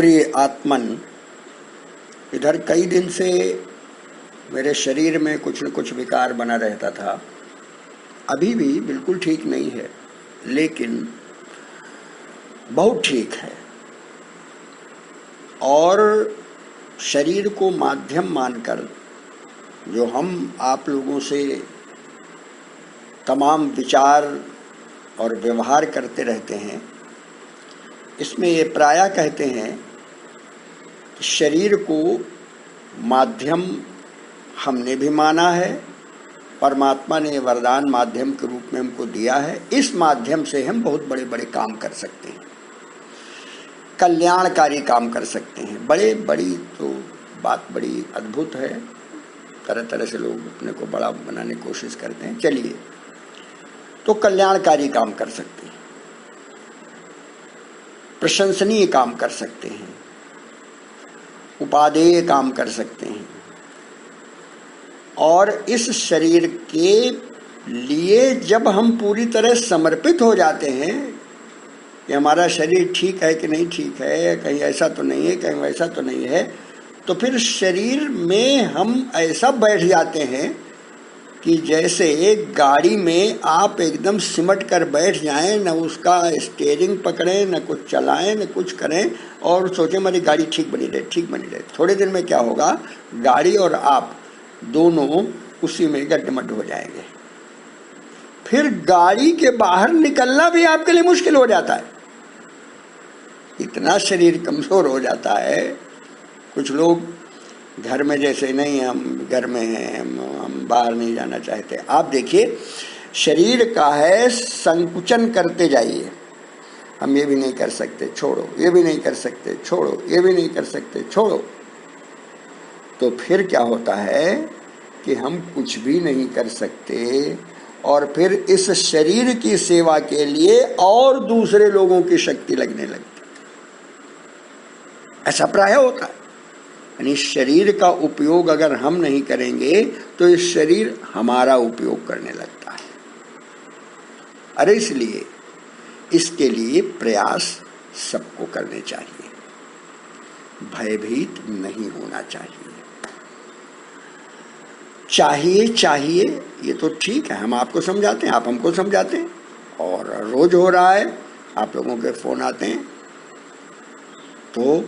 प्रिय आत्मन, इधर कई दिन से मेरे शरीर में कुछ न कुछ विकार बना रहता था। अभी भी बिल्कुल ठीक नहीं है, लेकिन बहुत ठीक है। और शरीर को माध्यम मानकर जो हम आप लोगों से तमाम विचार और व्यवहार करते रहते हैं, इसमें ये प्रायः कहते हैं कि शरीर को माध्यम हमने भी माना है, परमात्मा ने वरदान माध्यम के रूप में हमको दिया है। इस माध्यम से हम बहुत बड़े बड़े काम कर सकते हैं, कल्याणकारी काम कर सकते हैं। बड़ी तो बात बड़ी अद्भुत है, तरह तरह से लोग अपने को बड़ा बनाने की कोशिश करते हैं। चलिए, तो कल्याणकारी काम कर सकते हैं, प्रशंसनीय काम कर सकते हैं, उपादेय काम कर सकते हैं। और इस शरीर के लिए जब हम पूरी तरह समर्पित हो जाते हैं कि हमारा शरीर ठीक है कि नहीं ठीक है, कहीं ऐसा तो नहीं है, कहीं वैसा तो नहीं है, तो फिर शरीर में हम ऐसा बैठ जाते हैं कि जैसे एक गाड़ी में आप एकदम सिमट कर बैठ जाएं, न उसका स्टीयरिंग पकड़ें, न कुछ चलाएं, न कुछ करें, और सोचें हमारी गाड़ी ठीक बनी रहे। थोड़े दिन में क्या होगा, गाड़ी और आप दोनों उसी में गड्ढमड्ढ हो जाएंगे। फिर गाड़ी के बाहर निकलना भी आपके लिए मुश्किल हो जाता है, इतना शरीर कमजोर हो जाता है। कुछ लोग घर में जैसे नहीं, हम घर में हैं, हम बाहर नहीं जाना चाहते। आप देखिए, शरीर का है संकुचन करते जाइए, हम ये भी नहीं कर सकते, छोड़ो, ये भी नहीं कर सकते, छोड़ो, ये भी नहीं कर सकते, छोड़ो। तो फिर क्या होता है कि हम कुछ भी नहीं कर सकते, और फिर इस शरीर की सेवा के लिए और दूसरे लोगों की शक्ति लगने लगती। ऐसा प्रायः होता है। यानी शरीर का उपयोग अगर हम नहीं करेंगे तो इस शरीर हमारा उपयोग करने लगता है। अरे इसलिए इसके लिए प्रयास सबको करने चाहिए, भयभीत नहीं होना चाहिए। चाहिए ये तो ठीक है, हम आपको समझाते हैं, आप हमको समझाते हैं, और रोज हो रहा है, आप लोगों के फोन आते हैं। तो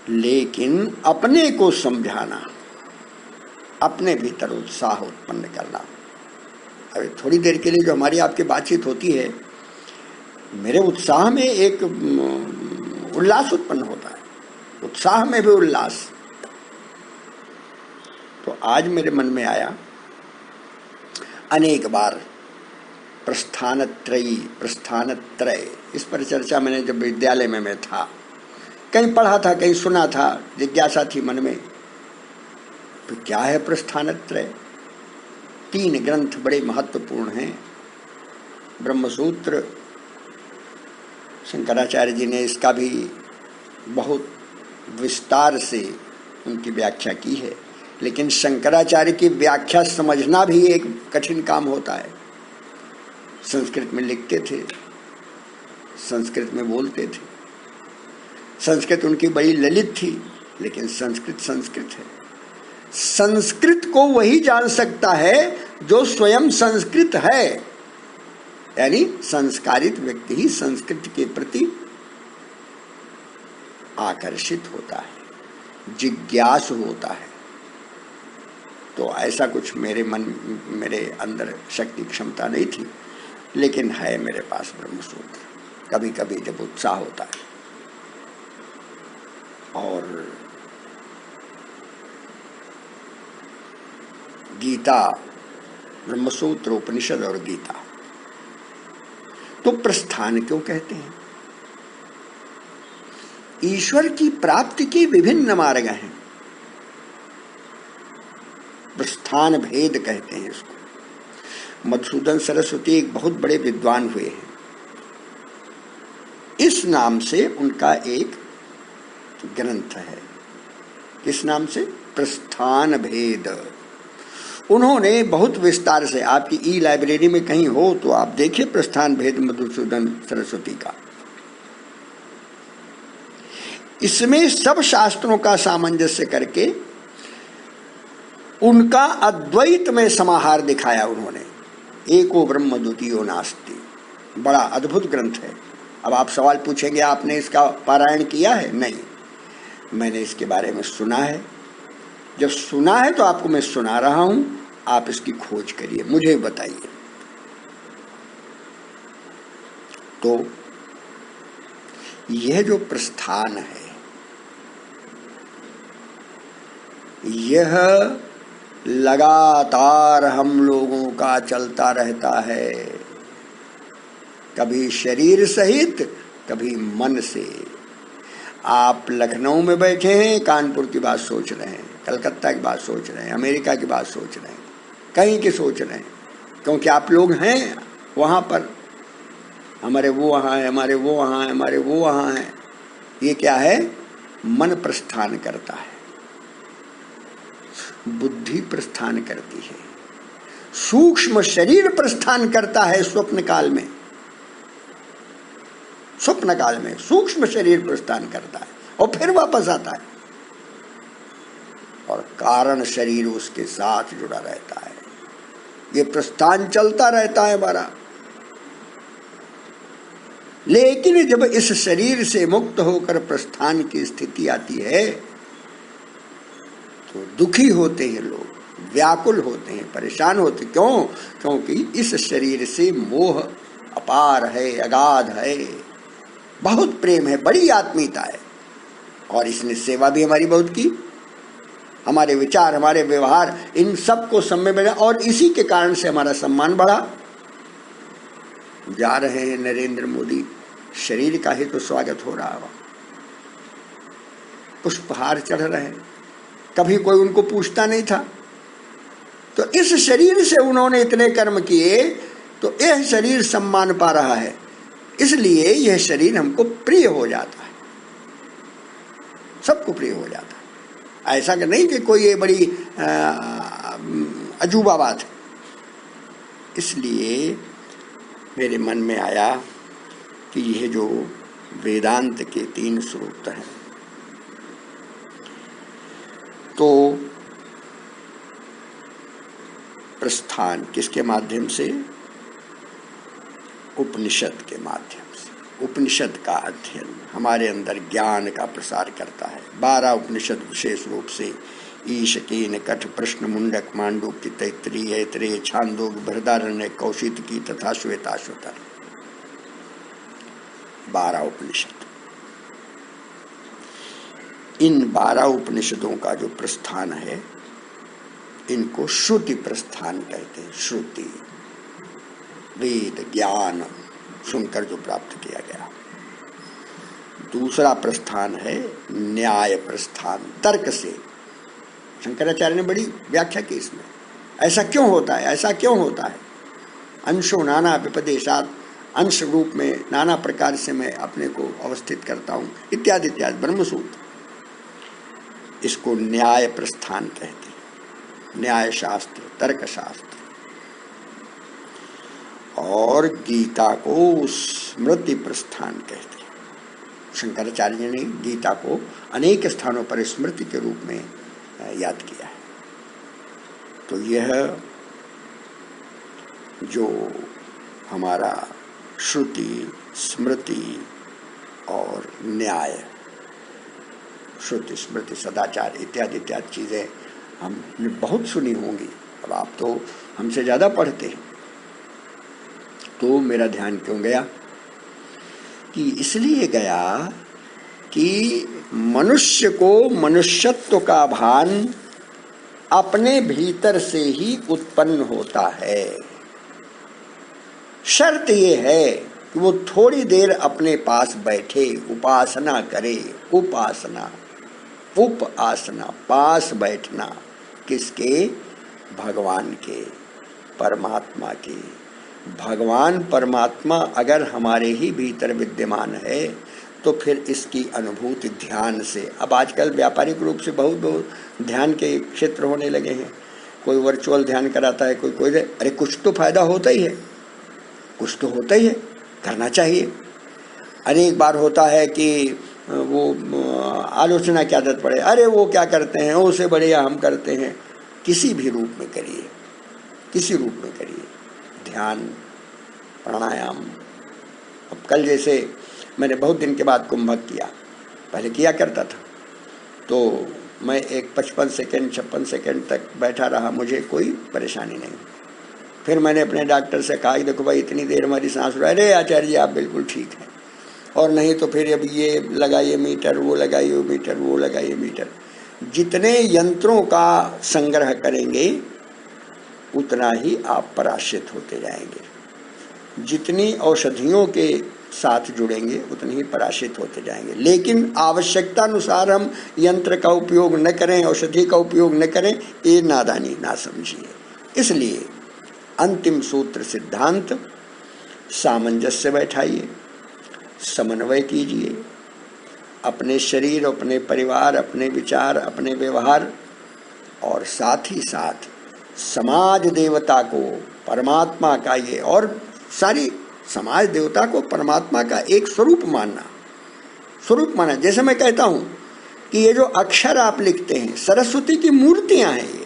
लेकिन अपने को समझाना, अपने भीतर उत्साह उत्पन्न करना। अरे थोड़ी देर के लिए जो हमारी आपकी बातचीत होती है, मेरे उत्साह में एक उल्लास उत्पन्न होता है, उत्साह में भी उल्लास। तो आज मेरे मन में आया, अनेक बार प्रस्थानत्रय, इस पर चर्चा मैंने जब विद्यालय में मैं था, कहीं पढ़ा था, कहीं सुना था, जिज्ञासा थी मन में। तो क्या है प्रस्थानत्रय? 3 ग्रंथ बड़े महत्वपूर्ण हैं। ब्रह्मसूत्र, शंकराचार्य जी ने इसका भी बहुत विस्तार से उनकी व्याख्या की है, लेकिन शंकराचार्य की व्याख्या समझना भी एक कठिन काम होता है। संस्कृत में लिखते थे, संस्कृत में बोलते थे, संस्कृत उनकी बड़ी ललित थी, लेकिन संस्कृत है। संस्कृत को वही जान सकता है जो स्वयं संस्कृत है, यानी संस्कारित व्यक्ति ही संस्कृत के प्रति आकर्षित होता है, जिज्ञासु होता है। तो ऐसा कुछ मेरे अंदर शक्ति क्षमता नहीं थी, लेकिन है मेरे पास ब्रह्मसूत्र। कभी कभी जब उत्साह होता है, और गीता, ब्रह्मसूत्र, उपनिषद और गीता। तो प्रस्थान क्यों कहते हैं? ईश्वर की प्राप्ति के विभिन्न मार्ग हैं, प्रस्थान भेद कहते हैं इसको। मधुसूदन सरस्वती एक बहुत बड़े विद्वान हुए हैं, इस नाम से उनका एक ग्रंथ है। किस नाम से? प्रस्थान भेद। उन्होंने बहुत विस्तार से, आपकी ई लाइब्रेरी में कहीं हो तो आप देखिए प्रस्थान भेद मधुसूदन सरस्वती का। इसमें सब शास्त्रों का सामंजस्य करके उनका अद्वैत में समाहार दिखाया उन्होंने। एको ब्रह्म द्वितीयो नास्ति, बड़ा अद्भुत ग्रंथ है। अब आप सवाल पूछेंगे आपने इसका पारायण किया है? नहीं, मैंने इसके बारे में सुना है। जब सुना है तो आपको मैं सुना रहा हूं, आप इसकी खोज करिए, मुझे बताइए। तो यह जो प्रस्थान है, यह लगातार हम लोगों का चलता रहता है, कभी शरीर सहित, कभी मन से। आप लखनऊ में बैठे हैं, कानपुर की बात सोच रहे हैं, कलकत्ता की बात सोच रहे हैं, अमेरिका की बात सोच रहे हैं, कहीं की सोच रहे हैं, क्योंकि आप लोग हैं वहाँ पर। हमारे वो वहाँ है, हमारे वो वहाँ है, हमारे वो वहाँ है। ये क्या है? मन प्रस्थान करता है, बुद्धि प्रस्थान करती है, सूक्ष्म शरीर प्रस्थान करता है स्वप्न काल में। स्वप्न काल में सूक्ष्म शरीर प्रस्थान करता है और फिर वापस आता है, और कारण शरीर उसके साथ जुड़ा रहता है। ये प्रस्थान चलता रहता है हमारा। लेकिन जब इस शरीर से मुक्त होकर प्रस्थान की स्थिति आती है तो दुखी होते हैं लोग, व्याकुल होते हैं, परेशान होते। क्यों? क्योंकि इस शरीर से मोह अपार है, अगाध है, बहुत प्रेम है, बड़ी आत्मीयता है, और इसने सेवा भी हमारी बहुत की। हमारे विचार, हमारे व्यवहार, इन सब को सम्मान मिला, और इसी के कारण से हमारा सम्मान बढ़ा। जा रहे हैं नरेंद्र मोदी, शरीर का ही तो स्वागत हो रहा है, पुष्पहार चढ़ रहे हैं, कभी कोई उनको पूछता नहीं था। तो इस शरीर से उन्होंने इतने कर्म किए, तो यह शरीर सम्मान पा रहा है, इसलिए यह शरीर हमको प्रिय हो जाता है, सबको प्रिय हो जाता है। ऐसा कि नहीं कि कोई ये बड़ी अजूबा बात है। इसलिए मेरे मन में आया कि यह जो वेदांत के 3 सूत्र हैं, तो प्रस्थान किसके माध्यम से? उपनिषद के माध्यम से। उपनिषद का अध्ययन हमारे अंदर ज्ञान का प्रसार करता है। 12 उपनिषद विशेष रूप से ईश, केन, कठ, प्रश्न, मुंडक, मांडूक्य, तैत्तिरीय, ऐतरेय, छांदोग्य, बृहदारण्यक, कौशितकी तथा श्वेताश्वतर, 12 उपनिषद। इन 12 उपनिषदों का जो प्रस्थान है, इनको श्रुति प्रस्थान कहते हैं। श्रुति, वेद, ज्ञान सुनकर जो प्राप्त किया गया। दूसरा प्रस्थान है न्याय प्रस्थान, तर्क से। शंकराचार्य ने बड़ी व्याख्या की इसमें, ऐसा क्यों होता है, ऐसा क्यों होता है। अंशो नाना विपदेशात, अंश रूप में नाना प्रकार से मैं अपने को अवस्थित करता हूँ, इत्यादि इत्यादि, ब्रह्मसूत्र। इसको न्याय प्रस्थान कहते हैं, न्याय शास्त्र, तर्क शास्त्र। और गीता को स्मृति प्रस्थान कहते हैं। शंकराचार्य ने गीता को अनेक स्थानों पर स्मृति के रूप में याद किया है। तो यह जो हमारा श्रुति, स्मृति और न्याय, श्रुति, स्मृति, सदाचार इत्यादि इत्यादि चीज़ें हमने बहुत सुनी होंगी। अब आप तो हमसे ज़्यादा पढ़ते हैं। तो मेरा ध्यान क्यों गया? कि इसलिए गया कि मनुष्य को मनुष्यत्व का भान अपने भीतर से ही उत्पन्न होता है। शर्त ये है कि वो थोड़ी देर अपने पास बैठे, उपासना करे। उपासना, उपासना, पास बैठना, किसके? भगवान के, परमात्मा के। भगवान परमात्मा अगर हमारे ही भीतर विद्यमान है तो फिर इसकी अनुभूति ध्यान से। अब आजकल व्यापारिक रूप से बहुत ध्यान के क्षेत्र होने लगे हैं। कोई वर्चुअल ध्यान कराता है, कोई अरे कुछ तो फायदा होता ही है, कुछ तो होता ही है, करना चाहिए। अनेक बार होता है कि वो आलोचना की आदत पड़े, अरे वो क्या करते हैं, उससे बढ़िया हम करते हैं। किसी भी रूप में करिए, किसी रूप में करिए, ध्यान, प्राणायाम। अब कल जैसे मैंने बहुत दिन के बाद कुंभक किया, पहले किया करता था, तो मैं एक 55 सेकेंड 56 सेकेंड तक बैठा रहा, मुझे कोई परेशानी नहीं। फिर मैंने अपने डॉक्टर से कहा कि देखो भाई इतनी देर हमारी सांस रहा है, अरे आचार्य जी आप बिल्कुल ठीक हैं, और नहीं तो फिर अब ये लगाइए मीटर, वो लगाइए मीटर, वो लगाइए मीटर। जितने यंत्रों का संग्रह करेंगे उतना ही आप पराश्रित होते जाएंगे, जितनी औषधियों के साथ जुड़ेंगे उतनी ही पराश्रित होते जाएंगे। लेकिन आवश्यकता अनुसार हम यंत्र का उपयोग न करें, औषधि का उपयोग न करें, ये नादानी ना समझिए। इसलिए अंतिम सूत्र सिद्धांत, सामंजस्य बैठाइए, समन्वय कीजिए, अपने शरीर, अपने परिवार, अपने विचार, अपने व्यवहार, और साथ ही साथ समाज देवता को परमात्मा का, ये और सारी समाज देवता को परमात्मा का एक स्वरूप मानना, स्वरूप माना। जैसे मैं कहता हूं कि ये जो अक्षर आप लिखते हैं सरस्वती की मूर्तियां हैं ये,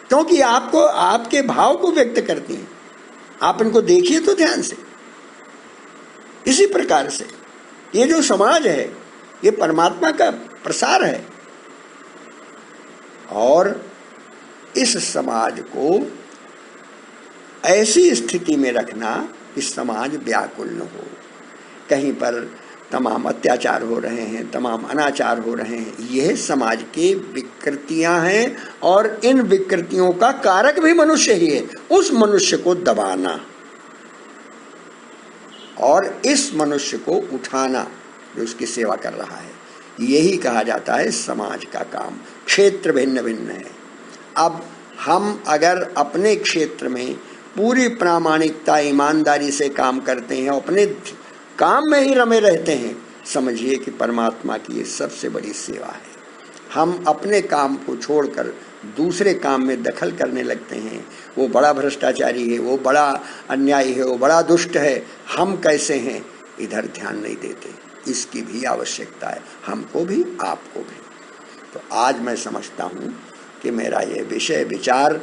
क्योंकि आपको आपके भाव को व्यक्त करती हैं। आप इनको देखिए तो ध्यान से। इसी प्रकार से ये जो समाज है ये परमात्मा का प्रसार है, और इस समाज को ऐसी स्थिति में रखना कि समाज व्याकुल न हो। कहीं पर तमाम अत्याचार हो रहे हैं, तमाम अनाचार हो रहे हैं, यह समाज की विकृतियां हैं, और इन विकृतियों का कारक भी मनुष्य ही है। उस मनुष्य को दबाना और इस मनुष्य को उठाना जो उसकी सेवा कर रहा है, यही कहा जाता है समाज का काम। क्षेत्र भिन्न भिन्न है। अब हम अगर अपने क्षेत्र में पूरी प्रामाणिकता, ईमानदारी से काम करते हैं, अपने काम में ही रमे रहते हैं, समझिए कि परमात्मा की ये सबसे बड़ी सेवा है। हम अपने काम को छोड़कर दूसरे काम में दखल करने लगते हैं, वो बड़ा भ्रष्टाचारी है, वो बड़ा अन्यायी है, वो बड़ा दुष्ट है, हम कैसे हैं, इधर ध्यान नहीं देते। इसकी भी आवश्यकता है, हमको भी आपको भी। तो आज मैं समझता हूँ कि मेरा ये विषय विचार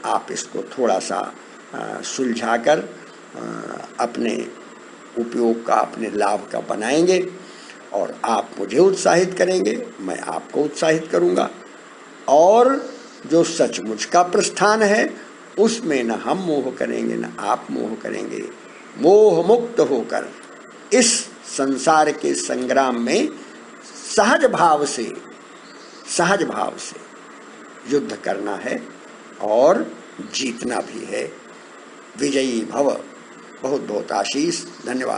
आप इसको थोड़ा सा सुलझाकर अपने उपयोग का, अपने लाभ का बनाएंगे, और आप मुझे उत्साहित करेंगे, मैं आपको उत्साहित करूँगा, और जो सचमुच का प्रस्थान है उसमें न हम मोह करेंगे न आप मोह करेंगे। मोह मुक्त होकर इस संसार के संग्राम में सहज भाव से युद्ध करना है और जीतना भी है। विजयी भव। बहुत बहुत आशीष। धन्यवाद।